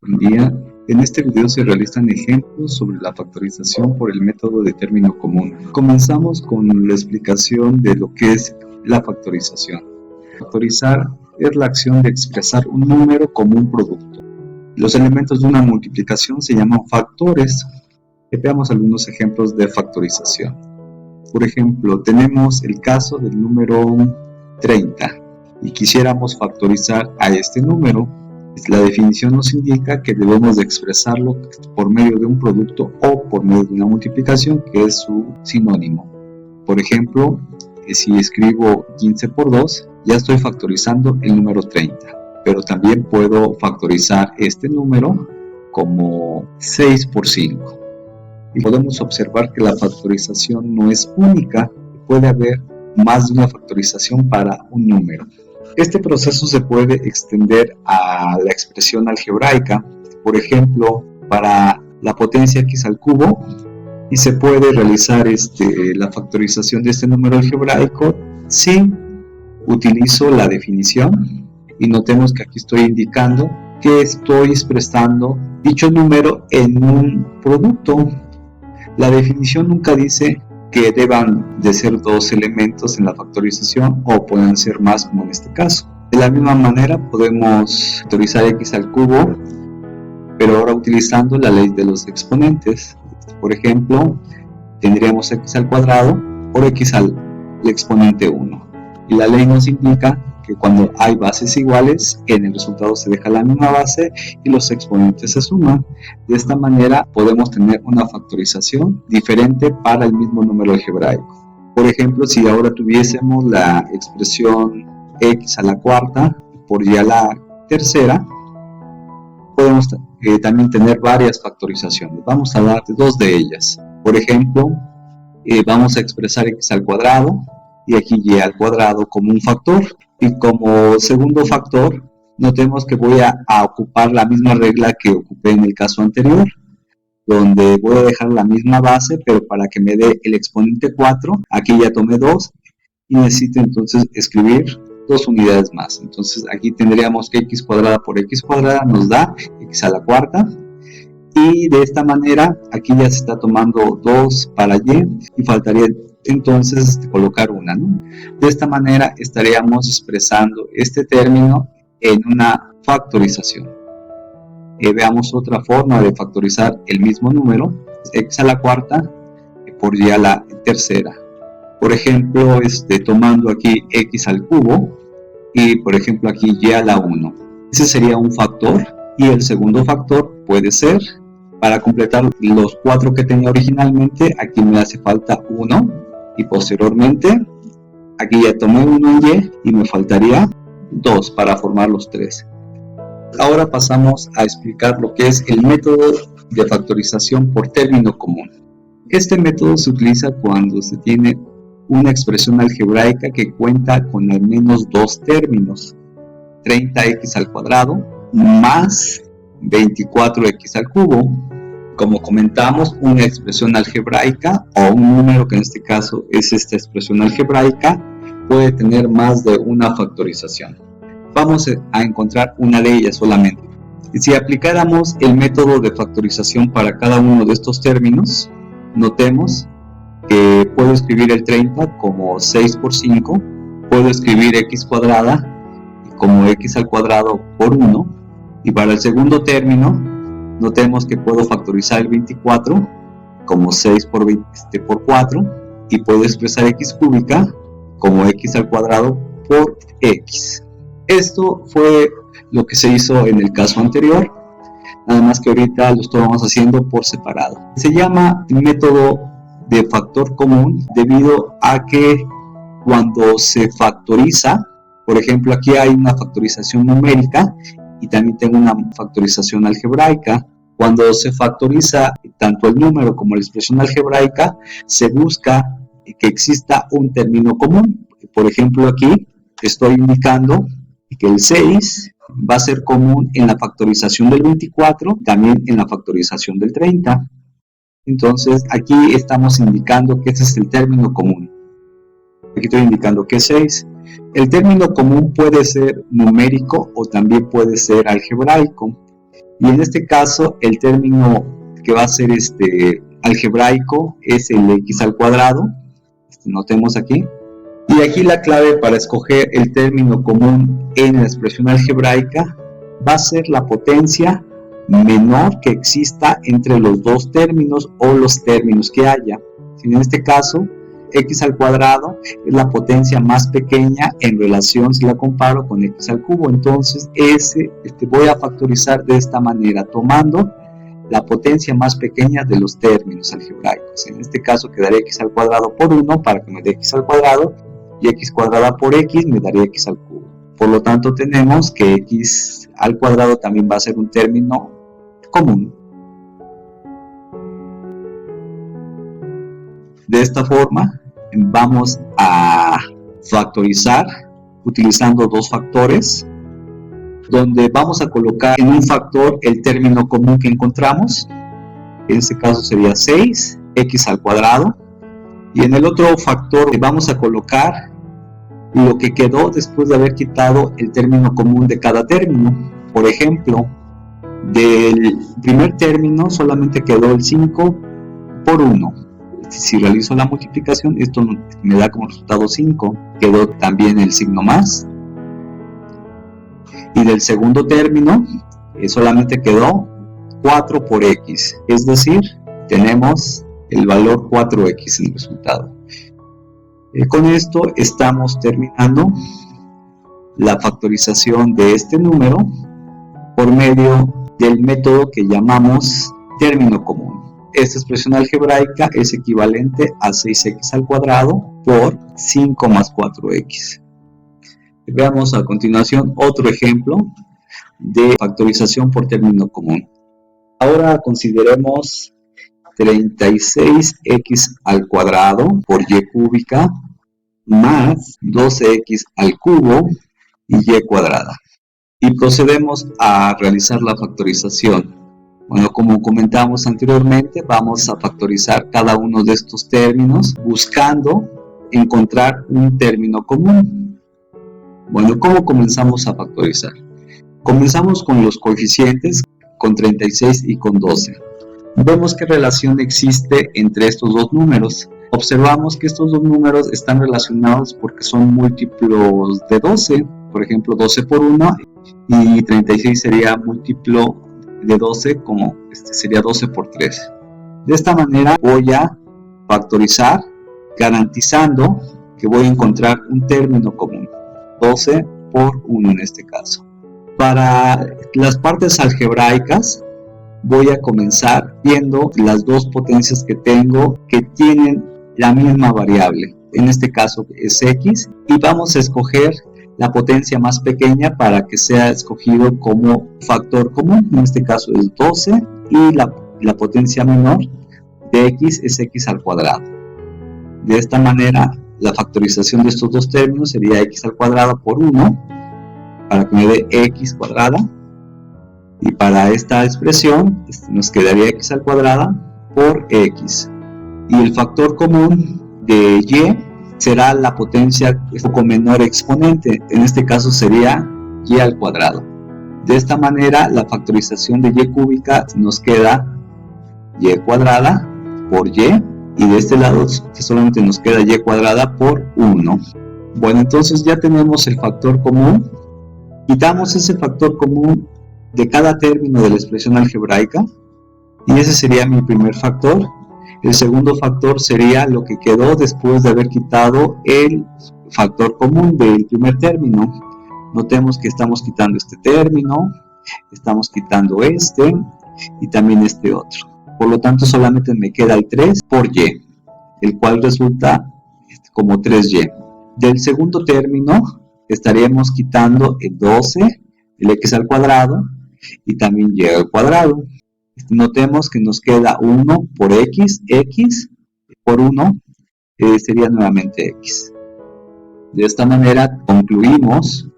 Buen día. En este video se realizan ejemplos sobre la factorización por el método de término común. Comenzamos con la explicación de lo que es la factorización. Factorizar es la acción de expresar un número como un producto. Los elementos de una multiplicación se llaman factores. Veamos algunos ejemplos de factorización. Por ejemplo, tenemos el caso del número 30 y quisiéramos factorizar a este número. La definición nos indica que debemos de expresarlo por medio de un producto o por medio de una multiplicación, que es su sinónimo. Por ejemplo, si escribo 15 por 2, ya estoy factorizando el número 30. Pero también puedo factorizar este número como 6 por 5. Y podemos observar que la factorización no es única, puede haber más de una factorización para un número. Este proceso se puede extender a la expresión algebraica, por ejemplo, para la potencia x al cubo, y se puede realizar la factorización de este número algebraico si utilizo la definición, y notemos que aquí estoy indicando que estoy expresando dicho número en un producto. La definición nunca dice que deban de ser dos elementos en la factorización o pueden ser más, como en este caso. De la misma manera podemos factorizar x al cubo, pero ahora utilizando la ley de los exponentes. Por ejemplo, tendríamos x al cuadrado por x al exponente 1. Y la ley nos indica que cuando hay bases iguales, en el resultado se deja la misma base y los exponentes se suman. De esta manera podemos tener una factorización diferente para el mismo número algebraico. Por ejemplo, si ahora tuviésemos la expresión x a la cuarta por y a la tercera, podemos también tener varias factorizaciones. Vamos a dar dos de ellas. Por ejemplo, vamos a expresar x al cuadrado y aquí y al cuadrado como un factor. Y como segundo factor, notemos que voy a ocupar la misma regla que ocupé en el caso anterior, donde voy a dejar la misma base, pero para que me dé el exponente 4, aquí ya tomé 2 y necesito entonces escribir 2 unidades más. Entonces aquí tendríamos que x cuadrada por x cuadrada nos da x a la cuarta, y de esta manera aquí ya se está tomando 2 para y faltaría entonces colocar una, ¿no? De esta manera estaríamos expresando este término en una factorización. Veamos otra forma de factorizar el mismo número, x a la cuarta por y a la tercera. Por ejemplo, tomando aquí x al cubo y por ejemplo aquí y a la 1. Ese sería un factor, y el segundo factor puede ser, para completar los 4 que tenía originalmente, aquí me hace falta 1. Y posteriormente, aquí ya tomé 1 en y me faltaría 2 para formar los 3. Ahora pasamos a explicar lo que es el método de factorización por término común. Este método se utiliza cuando se tiene una expresión algebraica que cuenta con al menos dos términos: 30x al cuadrado más 24x al cubo. Como comentamos, una expresión algebraica o un número, que en este caso es esta expresión algebraica, puede tener más de una factorización. Vamos a encontrar una de ellas solamente. Si aplicáramos el método de factorización para cada uno de estos términos, notemos que puedo escribir el 30 como 6 por 5, puedo escribir x cuadrada como x al cuadrado por 1, y para el segundo término, notemos que puedo factorizar el 24 como 6 por 4, y puedo expresar x cúbica como x al cuadrado por x. Esto fue lo que se hizo en el caso anterior, nada más que ahorita lo estamos haciendo por separado. Se llama método de factor común debido a que cuando se factoriza, por ejemplo aquí hay una factorización numérica y también tengo una factorización algebraica. Cuando se factoriza tanto el número como la expresión algebraica, se busca que exista un término común. Por ejemplo, aquí estoy indicando que el 6 va a ser común en la factorización del 24, también en la factorización del 30. Entonces, aquí estamos indicando que ese es el término común. Aquí estoy indicando que es 6. El término común puede ser numérico o también puede ser algebraico. Y en este caso el término que va a ser algebraico es el x al cuadrado. Notemos aquí. Y aquí la clave para escoger el término común en la expresión algebraica va a ser la potencia menor que exista entre los dos términos o los términos que haya. En este caso, x al cuadrado es la potencia más pequeña en relación, si la comparo con x al cubo. Entonces voy a factorizar de esta manera, tomando la potencia más pequeña de los términos algebraicos. En este caso quedaría x al cuadrado por 1 para que me dé x al cuadrado, y x cuadrada por x me daría x al cubo. Por lo tanto tenemos que x al cuadrado también va a ser un término común. De esta forma vamos a factorizar utilizando dos factores, donde vamos a colocar en un factor el término común que encontramos. En este caso sería 6x al cuadrado, y en el otro factor vamos a colocar lo que quedó después de haber quitado el término común de cada término. Por ejemplo, del primer término solamente quedó el 5 por 1. Si realizo la multiplicación, esto me da como resultado 5. Quedó también el signo más. Y del segundo término solamente quedó 4 por x. Es decir, tenemos el valor 4x en el resultado. Con esto estamos terminando la factorización de este número por medio del método que llamamos término común. Esta expresión algebraica es equivalente a 6x al cuadrado por 5 más 4x. Veamos a continuación otro ejemplo de factorización por término común. Ahora consideremos 36x al cuadrado por y cúbica más 12x al cubo y y cuadrada. Y procedemos a realizar la factorización. Bueno, como comentamos anteriormente, vamos a factorizar cada uno de estos términos buscando encontrar un término común. Bueno, ¿cómo comenzamos a factorizar? Comenzamos con los coeficientes, con 36 y con 12. Vemos qué relación existe entre estos dos números. Observamos que estos dos números están relacionados porque son múltiplos de 12. Por ejemplo, 12 por 1 y 36 sería múltiplo de 12, como sería 12 por 3. De esta manera voy a factorizar garantizando que voy a encontrar un término común, 12 por 1 en este caso. Para las partes algebraicas voy a comenzar viendo las dos potencias que tengo que tienen la misma variable, en este caso es x, y vamos a escoger la potencia más pequeña para que sea escogido como factor común. En este caso es 12, y la potencia menor de x es x al cuadrado. De esta manera la factorización de estos dos términos sería x al cuadrado por 1 para que me dé x cuadrada, y para esta expresión nos quedaría x al cuadrado por x, y el factor común de y será la potencia con menor exponente, en este caso sería y al cuadrado. De esta manera la factorización de y cúbica nos queda y cuadrada por y de este lado solamente nos queda y cuadrada por 1. Bueno, entonces ya tenemos el factor común. Quitamos ese factor común de cada término de la expresión algebraica, y ese sería mi primer factor. El segundo factor sería lo que quedó después de haber quitado el factor común del primer término. Notemos que estamos quitando este término, estamos quitando este y también este otro. Por lo tanto solamente me queda el 3 por y, el cual resulta como 3y. Del segundo término estaríamos quitando el 12, el x al cuadrado y también y al cuadrado. Notemos que nos queda 1 por x por 1 sería nuevamente x. De esta manera concluimos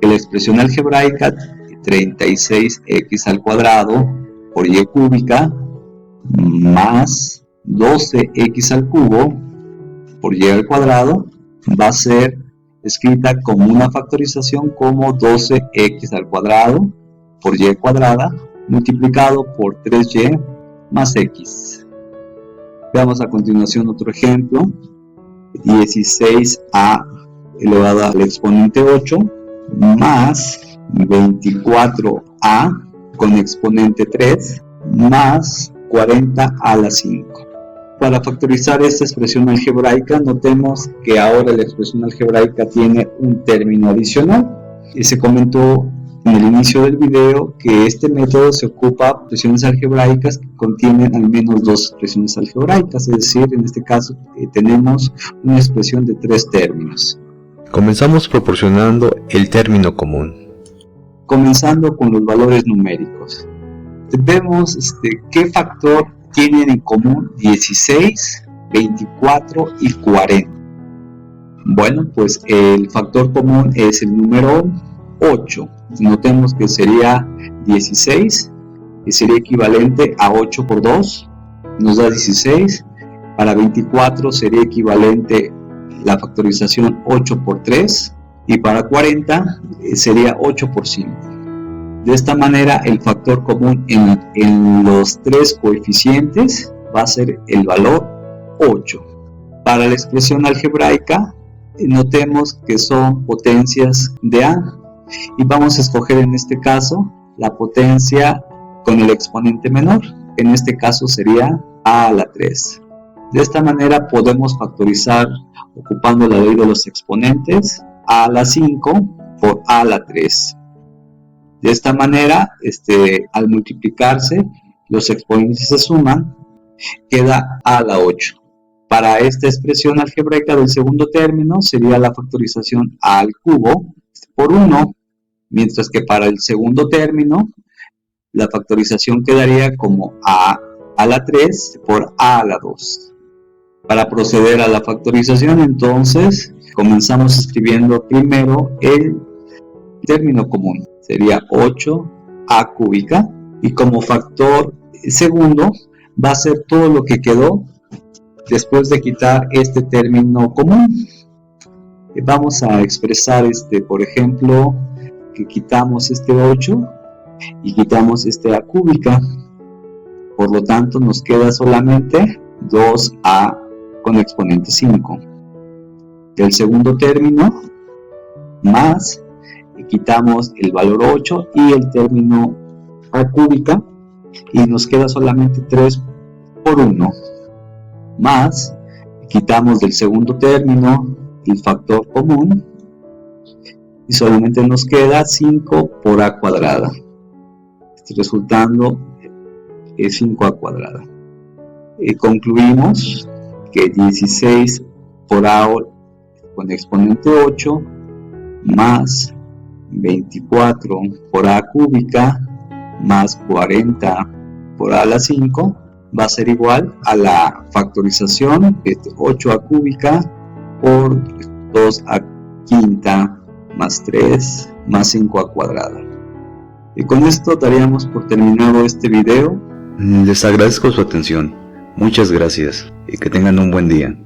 que la expresión algebraica 36x al cuadrado por y cúbica más 12x al cubo por y al cuadrado va a ser escrita como una factorización como 12x al cuadrado por y cuadrada multiplicado por 3y más x. Veamos a continuación otro ejemplo. 16a elevado al exponente 8 más 24a con exponente 3 más 40 a la 5. Para factorizar esta expresión algebraica, notemos que ahora la expresión algebraica tiene un término adicional. Y se comentó en el inicio del video que este método se ocupa de expresiones algebraicas que contienen al menos dos expresiones algebraicas, es decir, en este caso tenemos una expresión de 3 términos. Comenzamos proporcionando el término común. Comenzando con los valores numéricos. Vemos qué factor tienen en común 16, 24 y 40. Bueno, pues el factor común es el número 8. Notemos que sería 16, que sería equivalente a 8 por 2, nos da 16. Para 24 sería equivalente la factorización 8 por 3. Y para 40 sería 8 por 5. De esta manera, el factor común en los 3 coeficientes va a ser el valor 8. Para la expresión algebraica, notemos que son potencias de A. Y vamos a escoger en este caso la potencia con el exponente menor. En este caso sería A a la 3. De esta manera podemos factorizar ocupando la ley de los exponentes A a la 5 por A a la 3. De esta manera, al multiplicarse, los exponentes se suman, queda A a la 8. Para esta expresión algebraica del segundo término sería la factorización A al cubo por 1, mientras que para el segundo término la factorización quedaría como A a la 3 por A a la 2. Para proceder a la factorización, entonces, comenzamos escribiendo primero el término común. Sería 8a cúbica, y como factor segundo va a ser todo lo que quedó después de quitar este término común. Vamos a expresar por ejemplo, que quitamos este 8 y quitamos este a cúbica. Por lo tanto, nos queda solamente 2a con exponente 5. Del segundo término, más, quitamos el valor 8 y el término a cúbica, y nos queda solamente 3 por 1. Más, quitamos del segundo término el factor común, y solamente nos queda 5 por a cuadrada. Resultando es 5a cuadrada. Concluimos que 16 por a con exponente 8 más 24 por a cúbica más 40 por a la 5 va a ser igual a la factorización de 8a cúbica por 2a quinta más 3 más 5a cuadrada. Y con esto daríamos por terminado este video. Les agradezco su atención. Muchas gracias y que tengan un buen día.